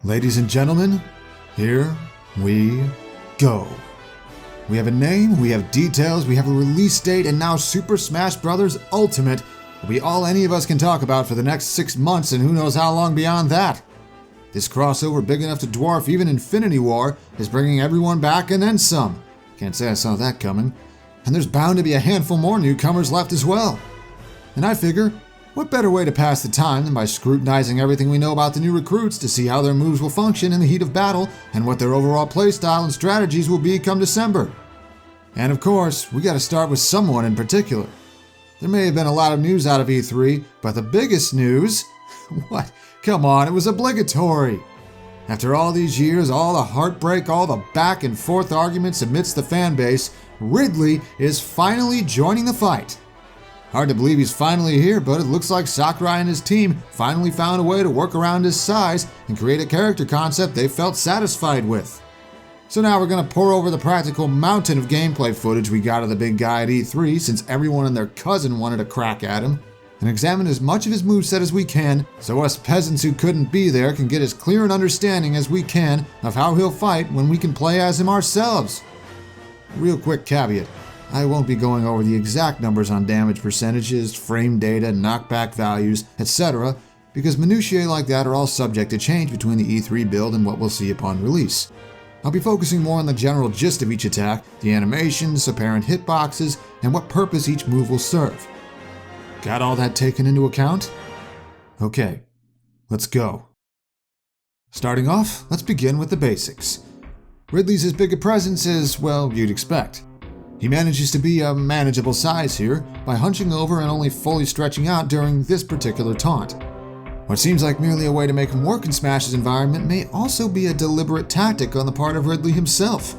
Ladies and gentlemen, here we go. We have a name, we have details, we have a release date, and now Super Smash Bros. Ultimate will be all any of us can talk about for the next 6 months and who knows how long beyond that. This crossover big enough to dwarf even Infinity War is bringing everyone back and then some. Can't say I saw that coming. And there's bound to be a handful more newcomers left as well. And I figure, what better way to pass the time than by scrutinizing everything we know about the new recruits to see how their moves will function in the heat of battle and what their overall playstyle and strategies will be come December. And of course, we gotta start with someone in particular. There may have been a lot of news out of E3, but the biggest news? What? Come on, it was obligatory. After all these years, all the heartbreak, all the back and forth arguments amidst the fan base, Ridley is finally joining the fight. Hard to believe he's finally here, but it looks like Sakurai and his team finally found a way to work around his size and create a character concept they felt satisfied with. So now we're going to pour over the practical mountain of gameplay footage we got of the big guy at E3 since everyone and their cousin wanted a crack at him, and examine as much of his moveset as we can so us peasants who couldn't be there can get as clear an understanding as we can of how he'll fight when we can play as him ourselves. Real quick caveat. I won't be going over the exact numbers on damage percentages, frame data, knockback values, etc., because minutiae like that are all subject to change between the E3 build and what we'll see upon release. I'll be focusing more on the general gist of each attack, the animations, apparent hitboxes, and what purpose each move will serve. Got all that taken into account? Okay, let's go. Starting off, let's begin with the basics. Ridley's as big a presence as, well, you'd expect. He manages to be a manageable size here by hunching over and only fully stretching out during this particular taunt. What seems like merely a way to make him work in Smash's environment may also be a deliberate tactic on the part of Ridley himself.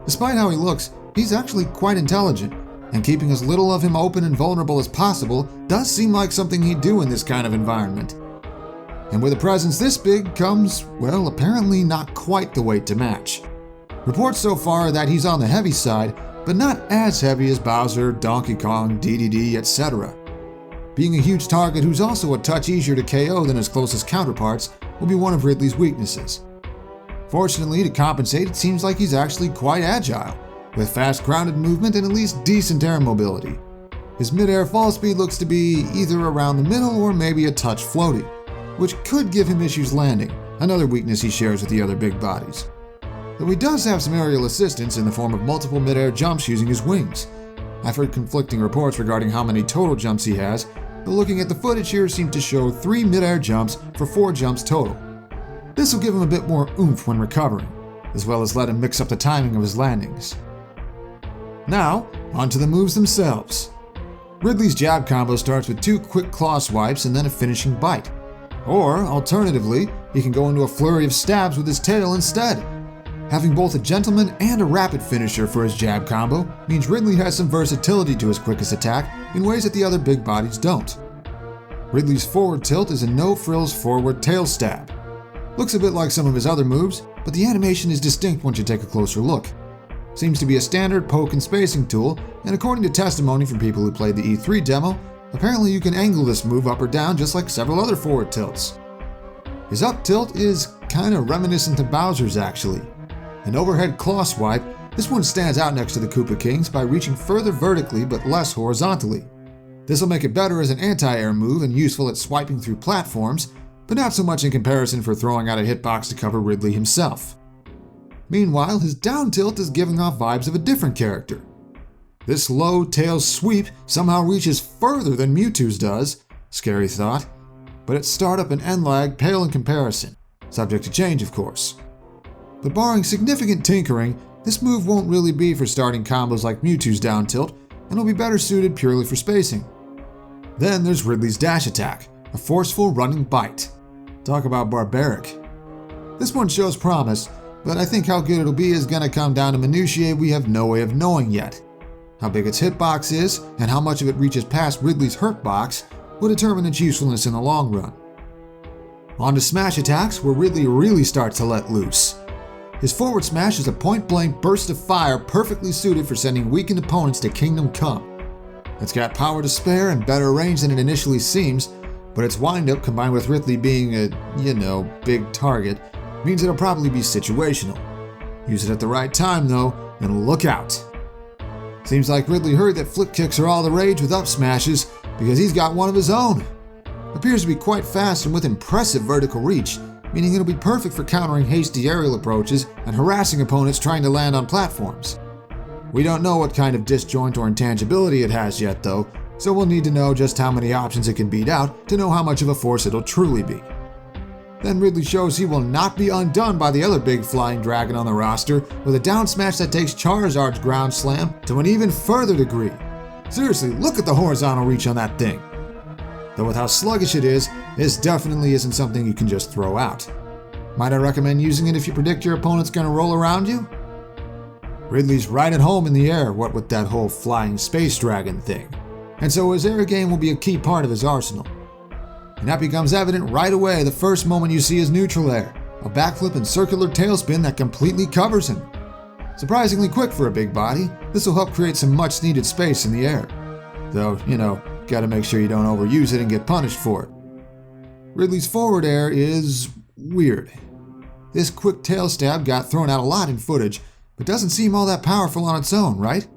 Despite how he looks, he's actually quite intelligent, and keeping as little of him open and vulnerable as possible does seem like something he'd do in this kind of environment. And with a presence this big comes, well, apparently not quite the weight to match. Reports so far are that he's on the heavy side, but not as heavy as Bowser, Donkey Kong, DDD, etc. Being a huge target who's also a touch easier to KO than his closest counterparts will be one of Ridley's weaknesses. Fortunately, to compensate, it seems like he's actually quite agile, with fast grounded movement and at least decent air mobility. His mid-air fall speed looks to be either around the middle or maybe a touch floaty, which could give him issues landing, another weakness he shares with the other big bodies. Though he does have some aerial assistance in the form of multiple mid-air jumps using his wings. I've heard conflicting reports regarding how many total jumps he has, but looking at the footage here seems to show 3 mid-air jumps for 4 jumps total. This will give him a bit more oomph when recovering, as well as let him mix up the timing of his landings. Now, onto the moves themselves. Ridley's jab combo starts with 2 quick claw swipes and then a finishing bite. Or, alternatively, he can go into a flurry of stabs with his tail instead. Having both a gentleman and a rapid finisher for his jab combo means Ridley has some versatility to his quickest attack in ways that the other big bodies don't. Ridley's forward tilt is a no-frills forward tail stab. Looks a bit like some of his other moves, but the animation is distinct once you take a closer look. Seems to be a standard poke and spacing tool, and according to testimony from people who played the E3 demo, apparently you can angle this move up or down just like several other forward tilts. His up tilt is kinda reminiscent of Bowser's actually. An overhead claw swipe, this one stands out next to the Koopa Kings by reaching further vertically but less horizontally. This will make it better as an anti-air move and useful at swiping through platforms, but not so much in comparison for throwing out a hitbox to cover Ridley himself. Meanwhile, his down tilt is giving off vibes of a different character. This low tail sweep somehow reaches further than Mewtwo's does, scary thought, but its startup and end lag pale in comparison, subject to change of course. But barring significant tinkering, this move won't really be for starting combos like Mewtwo's down tilt, and will be better suited purely for spacing. Then there's Ridley's dash attack, a forceful running bite. Talk about barbaric. This one shows promise, but I think how good it'll be is gonna come down to minutiae we have no way of knowing yet. How big its hitbox is, and how much of it reaches past Ridley's hurtbox, will determine its usefulness in the long run. On to smash attacks, where Ridley really starts to let loose. His forward smash is a point-blank burst of fire perfectly suited for sending weakened opponents to Kingdom Come. It's got power to spare and better range than it initially seems, but its windup combined with Ridley being a, big target, means it'll probably be situational. Use it at the right time though, and look out. Seems like Ridley heard that flick kicks are all the rage with up smashes because he's got one of his own. Appears to be quite fast and with impressive vertical reach, meaning it'll be perfect for countering hasty aerial approaches and harassing opponents trying to land on platforms. We don't know what kind of disjoint or intangibility it has yet though, so we'll need to know just how many options it can beat out to know how much of a force it'll truly be. Then Ridley shows he will not be undone by the other big flying dragon on the roster with a down smash that takes Charizard's ground slam to an even further degree. Seriously, look at the horizontal reach on that thing. Though with how sluggish it is, this definitely isn't something you can just throw out. Might I recommend using it if you predict your opponent's gonna roll around you? Ridley's right at home in the air, what with that whole flying space dragon thing. And so his air game will be a key part of his arsenal. And that becomes evident right away the first moment you see his neutral air, a backflip and circular tailspin that completely covers him. Surprisingly quick for a big body, this will help create some much needed space in the air. Though, gotta make sure you don't overuse it and get punished for it. Ridley's forward air is weird. This quick tail stab got thrown out a lot in footage, but doesn't seem all that powerful on its own, right?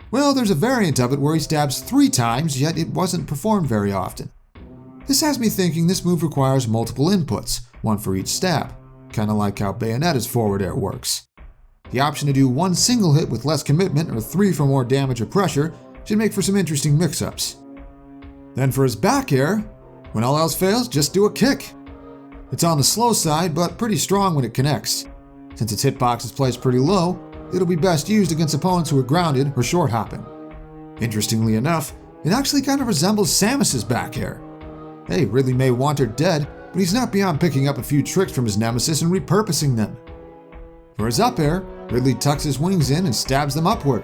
Well, there's a variant of it where he stabs 3 times, yet it wasn't performed very often. This has me thinking this move requires multiple inputs, one for each stab, kinda like how Bayonetta's forward air works. The option to do 1 single hit with less commitment or 3 for more damage or pressure should make for some interesting mix-ups. Then for his back air, when all else fails, just do a kick. It's on the slow side, but pretty strong when it connects. Since its hitbox is placed pretty low, it'll be best used against opponents who are grounded or short hopping. Interestingly enough, it actually kind of resembles Samus's back air. Hey, Ridley may want her dead, but he's not beyond picking up a few tricks from his nemesis and repurposing them. For his up air, Ridley tucks his wings in and stabs them upward.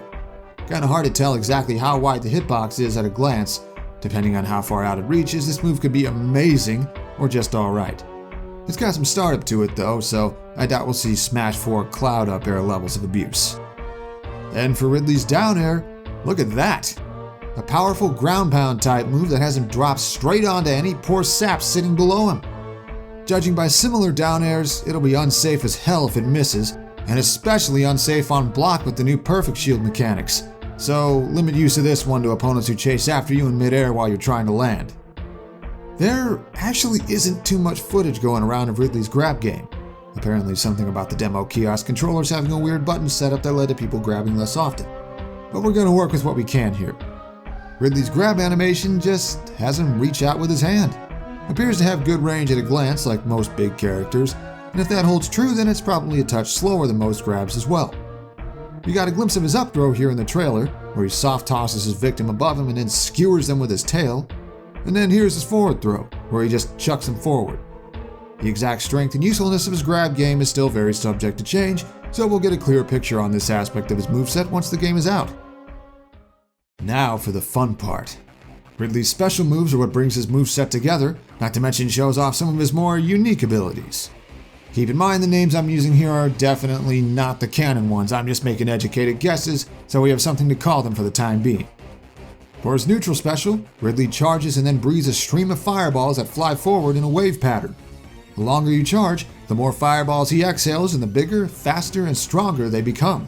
Kinda hard to tell exactly how wide the hitbox is at a glance. Depending on how far out it reaches, this move could be amazing or just alright. It's got some startup to it though, so I doubt we'll see Smash 4 cloud up air levels of abuse. And for Ridley's down air, look at that! A powerful ground pound type move that has him drop straight onto any poor sap sitting below him. Judging by similar down airs, it'll be unsafe as hell if it misses, and especially unsafe on block with the new perfect shield mechanics. So limit use of this one to opponents who chase after you in midair while you're trying to land. There actually isn't too much footage going around of Ridley's grab game. Apparently something about the demo kiosk controllers having a weird button setup that led to people grabbing less often. But we're going to work with what we can here. Ridley's grab animation just has him reach out with his hand. Appears to have good range at a glance like most big characters, and if that holds true then it's probably a touch slower than most grabs as well. We got a glimpse of his up throw here in the trailer, where he soft tosses his victim above him and then skewers them with his tail. And then here's his forward throw, where he just chucks them forward. The exact strength and usefulness of his grab game is still very subject to change, so we'll get a clear picture on this aspect of his moveset once the game is out. Now for the fun part. Ridley's special moves are what brings his moveset together, not to mention shows off some of his more unique abilities. Keep in mind the names I'm using here are definitely not the canon ones, I'm just making educated guesses, so we have something to call them for the time being. For his neutral special, Ridley charges and then breathes a stream of fireballs that fly forward in a wave pattern. The longer you charge, the more fireballs he exhales and the bigger, faster, and stronger they become.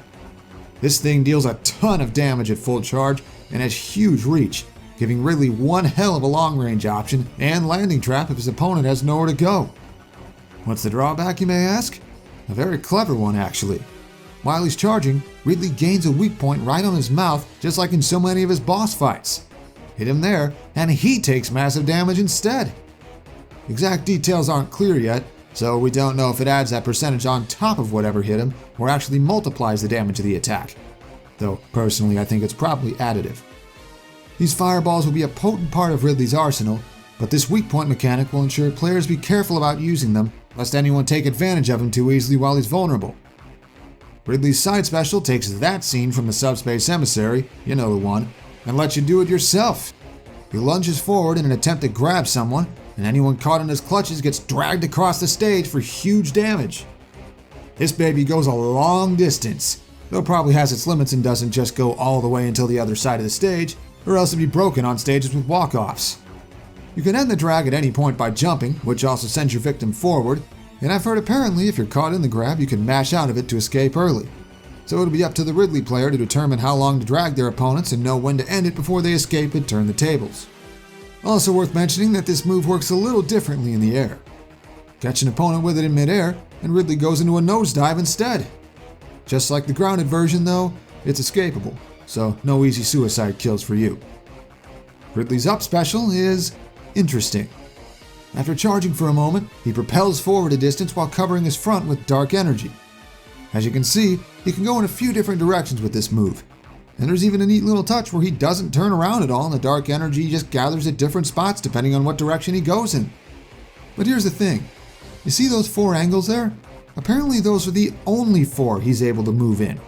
This thing deals a ton of damage at full charge and has huge reach, giving Ridley one hell of a long-range option and landing trap if his opponent has nowhere to go. What's the drawback, you may ask? A very clever one, actually. While he's charging, Ridley gains a weak point right on his mouth, just like in so many of his boss fights. Hit him there, and he takes massive damage instead. Exact details aren't clear yet, so we don't know if it adds that percentage on top of whatever hit him, or actually multiplies the damage of the attack. Though, personally, I think it's probably additive. These fireballs will be a potent part of Ridley's arsenal, but this weak point mechanic will ensure players be careful about using them, lest anyone take advantage of him too easily while he's vulnerable. Ridley's side special takes that scene from the Subspace Emissary, you know the one, and lets you do it yourself. He lunges forward in an attempt to grab someone, and anyone caught in his clutches gets dragged across the stage for huge damage. This baby goes a long distance, though probably has its limits and doesn't just go all the way until the other side of the stage, or else it'd be broken on stages with walk-offs. You can end the drag at any point by jumping, which also sends your victim forward, and I've heard apparently if you're caught in the grab, you can mash out of it to escape early. So it'll be up to the Ridley player to determine how long to drag their opponents and know when to end it before they escape and turn the tables. Also worth mentioning that this move works a little differently in the air. Catch an opponent with it in midair, and Ridley goes into a nosedive instead. Just like the grounded version though, it's escapable, so no easy suicide kills for you. Ridley's up special is interesting. After charging for a moment, he propels forward a distance while covering his front with dark energy. As you can see, he can go in a few different directions with this move. And there's even a neat little touch where he doesn't turn around at all and the dark energy just gathers at different spots depending on what direction he goes in. But here's the thing. You see those 4 angles there? Apparently those are the only 4 he's able to move in.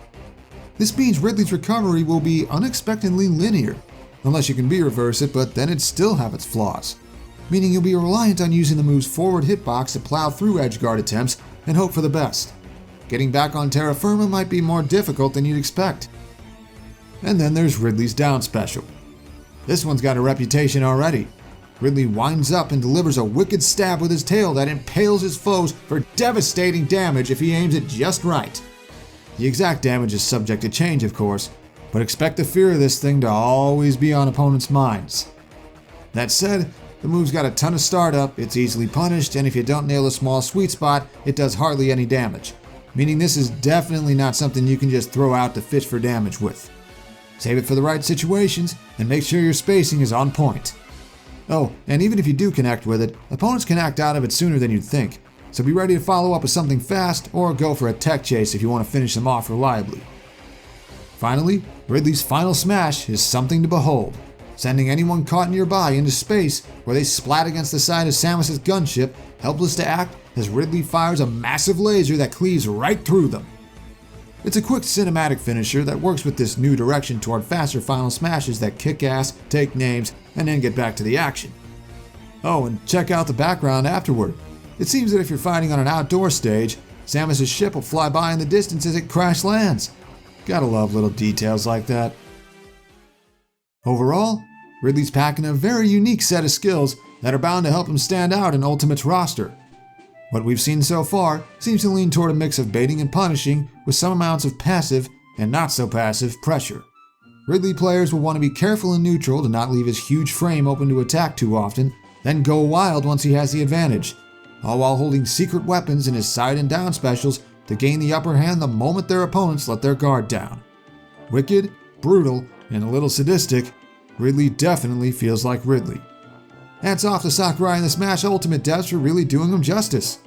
This means Ridley's recovery will be unexpectedly linear. Unless you can B-reverse it, but then it'd still have its flaws. Meaning you'll be reliant on using the move's forward hitbox to plow through edgeguard attempts and hope for the best. Getting back on terra firma might be more difficult than you'd expect. And then there's Ridley's down special. This one's got a reputation already. Ridley winds up and delivers a wicked stab with his tail that impales his foes for devastating damage if he aims it just right. The exact damage is subject to change, of course, but expect the fear of this thing to always be on opponents' minds. That said, the move's got a ton of startup, it's easily punished, and if you don't nail a small sweet spot, it does hardly any damage. Meaning this is definitely not something you can just throw out to fish for damage with. Save it for the right situations, and make sure your spacing is on point. Oh, and even if you do connect with it, opponents can act out of it sooner than you'd think, so be ready to follow up with something fast or go for a tech chase if you want to finish them off reliably. Finally, Ridley's final smash is something to behold, sending anyone caught nearby into space where they splat against the side of Samus's gunship, helpless to act as Ridley fires a massive laser that cleaves right through them. It's a quick cinematic finisher that works with this new direction toward faster final smashes that kick ass, take names, and then get back to the action. Oh, and check out the background afterward. It seems that if you're fighting on an outdoor stage, Samus's ship will fly by in the distance as it crash lands. Gotta love little details like that. Overall, Ridley's packing a very unique set of skills that are bound to help him stand out in Ultimate's roster. What we've seen so far seems to lean toward a mix of baiting and punishing with some amounts of passive and not so passive pressure. Ridley players will want to be careful and neutral to not leave his huge frame open to attack too often, then go wild once he has the advantage, all while holding secret weapons in his side and down specials to gain the upper hand the moment their opponents let their guard down. Wicked, brutal, and a little sadistic, Ridley definitely feels like Ridley. Hats off to Sakurai and the Smash Ultimate devs for really doing him justice.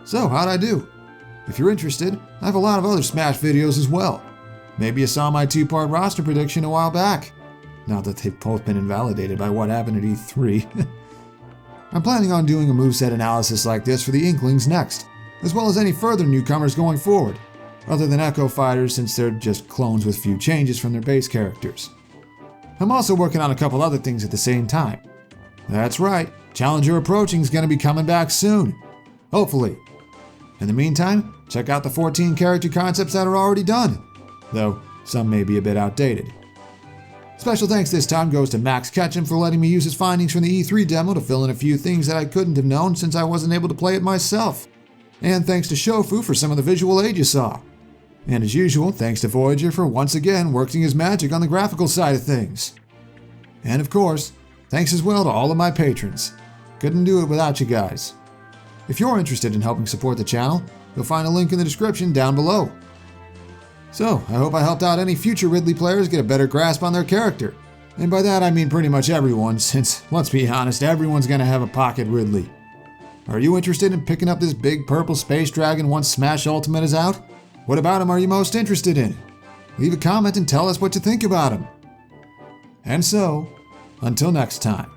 So, how'd I do? If you're interested, I have a lot of other Smash videos as well. Maybe you saw my 2-part roster prediction a while back. Not that they've both been invalidated by what happened at E3. I'm planning on doing a moveset analysis like this for the Inklings next, as well as any further newcomers going forward, other than Echo Fighters since they're just clones with few changes from their base characters. I'm also working on a couple other things at the same time. That's right, Challenger Approaching is going to be coming back soon. Hopefully. In the meantime, check out the 14 character concepts that are already done, though some may be a bit outdated. Special thanks this time goes to Max Ketchum for letting me use his findings from the E3 demo to fill in a few things that I couldn't have known since I wasn't able to play it myself. And thanks to Shofu for some of the visual aid you saw. And as usual, thanks to Voyager for once again working his magic on the graphical side of things. And of course, thanks as well to all of my patrons. Couldn't do it without you guys. If you're interested in helping support the channel, you'll find a link in the description down below. So, I hope I helped out any future Ridley players get a better grasp on their character. And by that I mean pretty much everyone, since, let's be honest, everyone's gonna have a pocket Ridley. Are you interested in picking up this big purple space dragon once Smash Ultimate is out? What about him are you most interested in? Leave a comment and tell us what you think about him. And so, until next time.